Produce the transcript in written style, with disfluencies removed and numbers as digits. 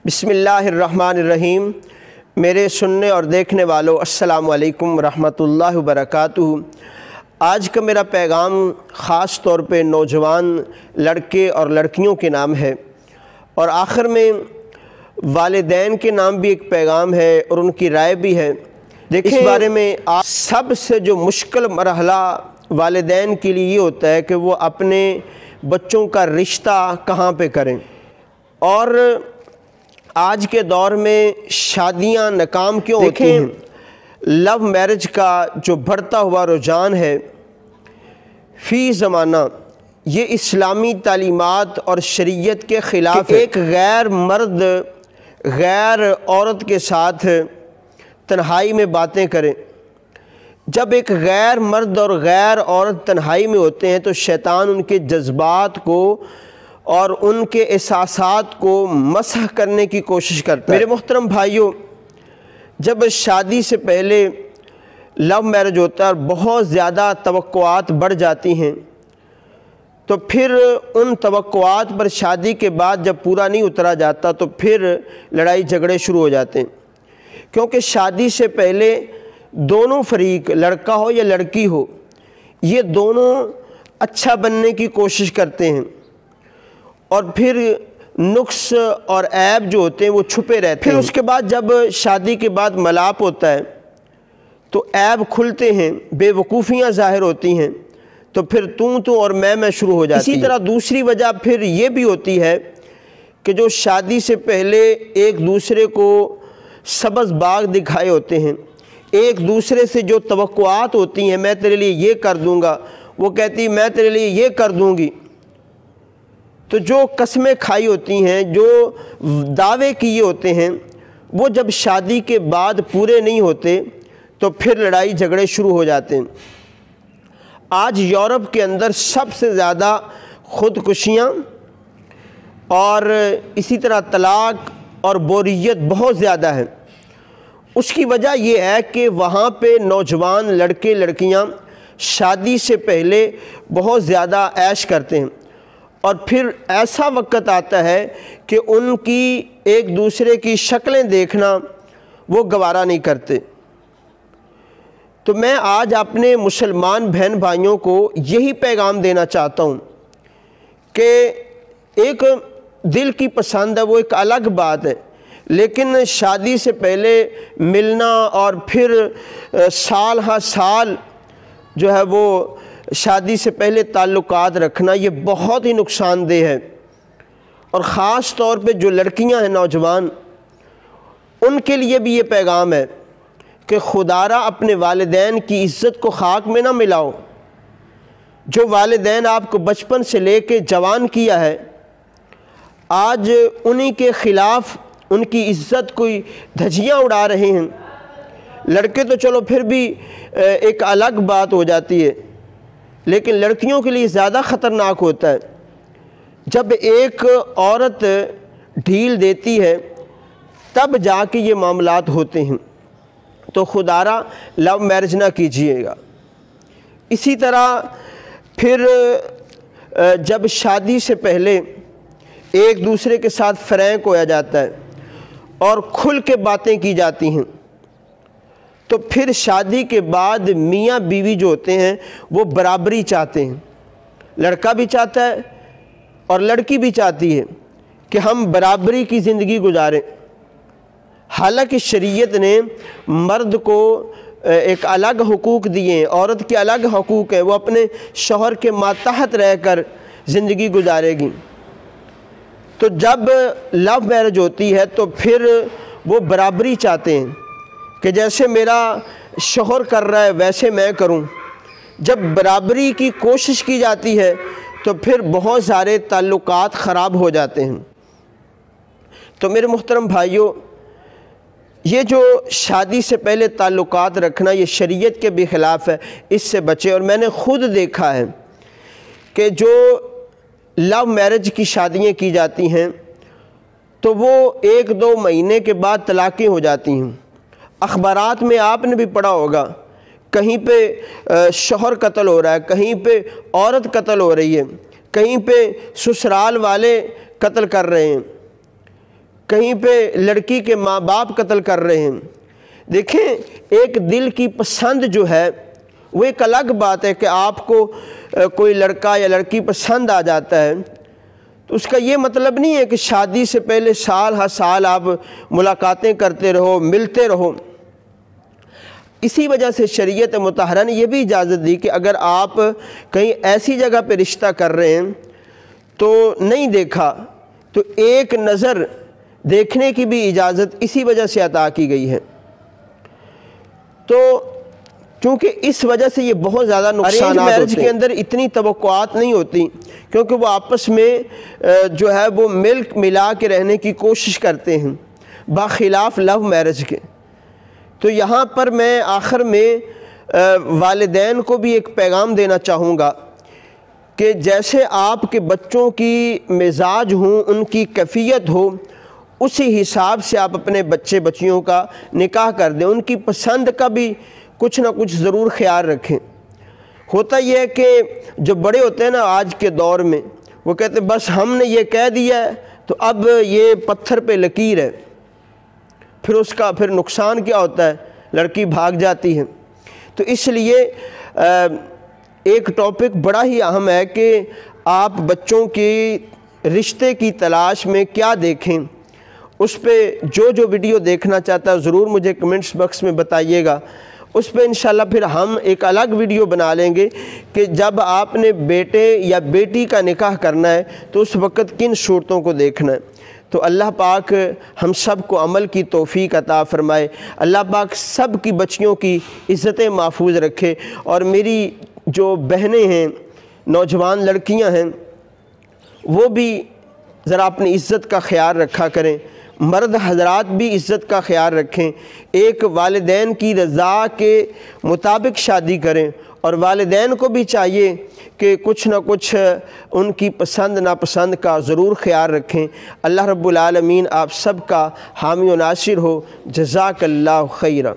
بسم اللہ الرحمن الرحیم۔ میرے سننے اور دیکھنے والوں السلام علیکم ورحمۃ اللہ وبرکاتہ۔ آج کا میرا پیغام خاص طور پہ نوجوان لڑکے اور لڑکیوں کے نام ہے، اور آخر میں والدین کے نام بھی ایک پیغام ہے اور ان کی رائے بھی ہے۔ دیکھیں، اس بارے میں سب سے جو مشکل مرحلہ والدین کے لیے یہ ہوتا ہے کہ وہ اپنے بچوں کا رشتہ کہاں پہ کریں، اور آج کے دور میں شادیاں ناکام کیوں ہوتی ہیں؟ لو میرج کا جو بڑھتا ہوا رجحان ہے فی زمانہ، یہ اسلامی تعلیمات اور شریعت کے خلاف ہے۔ ایک غیر مرد غیر عورت کے ساتھ تنہائی میں باتیں کریں۔ جب ایک غیر مرد اور غیر عورت تنہائی میں ہوتے ہیں تو شیطان ان کے جذبات کو اور ان کے احساسات کو مسح کرنے کی کوشش کرتا ہے۔ میرے محترم بھائیوں، جب شادی سے پہلے لو میرج ہوتا ہے اور بہت زیادہ توقعات بڑھ جاتی ہیں، تو پھر ان توقعات پر شادی کے بعد جب پورا نہیں اترا جاتا تو پھر لڑائی جھگڑے شروع ہو جاتے ہیں، کیونکہ شادی سے پہلے دونوں فریق، لڑکا ہو یا لڑکی ہو، یہ دونوں اچھا بننے کی کوشش کرتے ہیں، اور پھر نقص اور عیب جو ہوتے ہیں وہ چھپے رہتے ہیں۔ پھر اس کے بعد جب شادی کے بعد ملاپ ہوتا ہے تو عیب کھلتے ہیں، بے وقوفیاں ظاہر ہوتی ہیں، تو پھر تو اور میں شروع ہو جاتی ہے۔ اسی طرح دوسری وجہ پھر یہ بھی ہوتی ہے کہ جو شادی سے پہلے ایک دوسرے کو سبز باغ دکھائے ہوتے ہیں، ایک دوسرے سے جو توقعات ہوتی ہیں، میں تیرے لیے یہ کر دوں گا، وہ کہتی میں تیرے لیے یہ کر دوں گی، تو جو قسمیں کھائی ہوتی ہیں، جو دعوے کیے ہوتے ہیں، وہ جب شادی کے بعد پورے نہیں ہوتے تو پھر لڑائی جھگڑے شروع ہو جاتے ہیں۔ آج یورپ کے اندر سب سے زیادہ خودکشیاں اور اسی طرح طلاق اور بوریت بہت زیادہ ہے۔ اس کی وجہ یہ ہے کہ وہاں پہ نوجوان لڑکے لڑکیاں شادی سے پہلے بہت زیادہ عیش کرتے ہیں، اور پھر ایسا وقت آتا ہے کہ ان کی ایک دوسرے کی شکلیں دیکھنا وہ گوارا نہیں کرتے۔ تو میں آج اپنے مسلمان بہن بھائیوں کو یہی پیغام دینا چاہتا ہوں کہ ایک دل کی پسند ہے، وہ ایک الگ بات ہے، لیکن شادی سے پہلے ملنا اور پھر سال ہر سال جو ہے وہ شادی سے پہلے تعلقات رکھنا، یہ بہت ہی نقصان دہ ہے۔ اور خاص طور پہ جو لڑکیاں ہیں نوجوان، ان کے لیے بھی یہ پیغام ہے کہ خدارا اپنے والدین کی عزت کو خاک میں نہ ملاؤ۔ جو والدین آپ کو بچپن سے لے کے جوان کیا ہے، آج انہی کے خلاف ان کی عزت کوئی دھجیاں اڑا رہے ہیں۔ لڑکے تو چلو پھر بھی ایک الگ بات ہو جاتی ہے، لیکن لڑکیوں کے لیے زیادہ خطرناک ہوتا ہے۔ جب ایک عورت ڈھیل دیتی ہے تب جا کے یہ معاملات ہوتے ہیں، تو خدارا لو میرج نہ کیجیے گا۔ اسی طرح پھر جب شادی سے پہلے ایک دوسرے کے ساتھ فرینک ہوا جاتا ہے اور کھل کے باتیں کی جاتی ہیں، تو پھر شادی کے بعد میاں بیوی جو ہوتے ہیں وہ برابری چاہتے ہیں۔ لڑکا بھی چاہتا ہے اور لڑکی بھی چاہتی ہے کہ ہم برابری کی زندگی گزاریں۔ حالانکہ شریعت نے مرد کو ایک الگ حقوق دیے ہیں، عورت کے الگ حقوق ہیں، وہ اپنے شوہر کے ماتحت رہ کر زندگی گزارے گی۔ تو جب لو میرج ہوتی ہے تو پھر وہ برابری چاہتے ہیں کہ جیسے میرا شوہر کر رہا ہے ویسے میں کروں۔ جب برابری کی کوشش کی جاتی ہے تو پھر بہت سارے تعلقات خراب ہو جاتے ہیں۔ تو میرے محترم بھائیوں، یہ جو شادی سے پہلے تعلقات رکھنا یہ شریعت کے بھی خلاف ہے، اس سے بچے۔ اور میں نے خود دیکھا ہے کہ جو لو میرج کی شادیاں کی جاتی ہیں تو وہ 1-2 مہینے کے بعد طلاقیں ہو جاتی ہیں۔ اخبارات میں آپ نے بھی پڑھا ہوگا، کہیں پہ شوہر قتل ہو رہا ہے، کہیں پہ عورت قتل ہو رہی ہے، کہیں پہ سسرال والے قتل کر رہے ہیں۔ کہیں پہ لڑکی کے ماں باپ قتل کر رہے ہیں۔ دیکھیں ایک دل کی پسند جو ہے وہ ایک الگ بات ہے کہ آپ کو کوئی لڑکا یا لڑکی پسند آ جاتا ہے تو اس کا یہ مطلب نہیں ہے کہ شادی سے پہلے سال ہر سال آپ ملاقاتیں کرتے رہو، ملتے رہو۔ اسی وجہ سے شریعت مطہرہ نے یہ بھی اجازت دی کہ اگر آپ کہیں ایسی جگہ پہ رشتہ کر رہے ہیں تو نہیں دیکھا تو ایک نظر دیکھنے کی بھی اجازت اسی وجہ سے عطا کی گئی ہے۔ تو چونکہ اس وجہ سے یہ بہت زیادہ نقصانات ہوتے ہیں۔ میرج کے اندر اتنی توقعات نہیں ہوتی کیونکہ وہ آپس میں جو ہے وہ ملا کے رہنے کی کوشش کرتے ہیں بخلاف لو میرج کے۔ تو یہاں پر میں آخر میں والدین کو بھی ایک پیغام دینا چاہوں گا کہ جیسے آپ کے بچوں کی مزاج ہوں، ان کی کیفیت ہو، اسی حساب سے آپ اپنے بچے بچیوں کا نکاح کر دیں، ان کی پسند کا بھی کچھ نہ کچھ ضرور خیال رکھیں۔ ہوتا یہ ہے کہ جو بڑے ہوتے ہیں نا آج کے دور میں، وہ کہتے ہیں بس ہم نے یہ کہہ دیا ہے تو اب یہ پتھر پہ لکیر ہے، پھر اس کا نقصان کیا ہوتا ہے، لڑکی بھاگ جاتی ہے۔ تو اس لیے ایک ٹاپک بڑا ہی اہم ہے کہ آپ بچوں کی رشتے کی تلاش میں کیا دیکھیں، اس پہ جو ویڈیو دیکھنا چاہتا ہے ضرور مجھے کمنٹس باکس میں بتائیے گا، اس پہ انشاءاللہ پھر ہم ایک الگ ویڈیو بنا لیں گے کہ جب آپ نے بیٹے یا بیٹی کا نکاح کرنا ہے تو اس وقت کن صورتوں کو دیکھنا ہے۔ تو اللہ پاک ہم سب کو عمل کی توفیق عطا فرمائے، اللہ پاک سب کی بچیوں کی عزتیں محفوظ رکھے، اور میری جو بہنیں ہیں، نوجوان لڑکیاں ہیں، وہ بھی ذرا اپنی عزت کا خیال رکھا کریں، مرد حضرات بھی عزت کا خیال رکھیں، ایک والدین کی رضا کے مطابق شادی کریں، اور والدین کو بھی چاہیے کہ کچھ نہ کچھ ان کی پسند ناپسند کا ضرور خیال رکھیں۔ اللہ رب العالمین آپ سب کا حامی و ناصر ہو۔ جزاک اللہ خیرا۔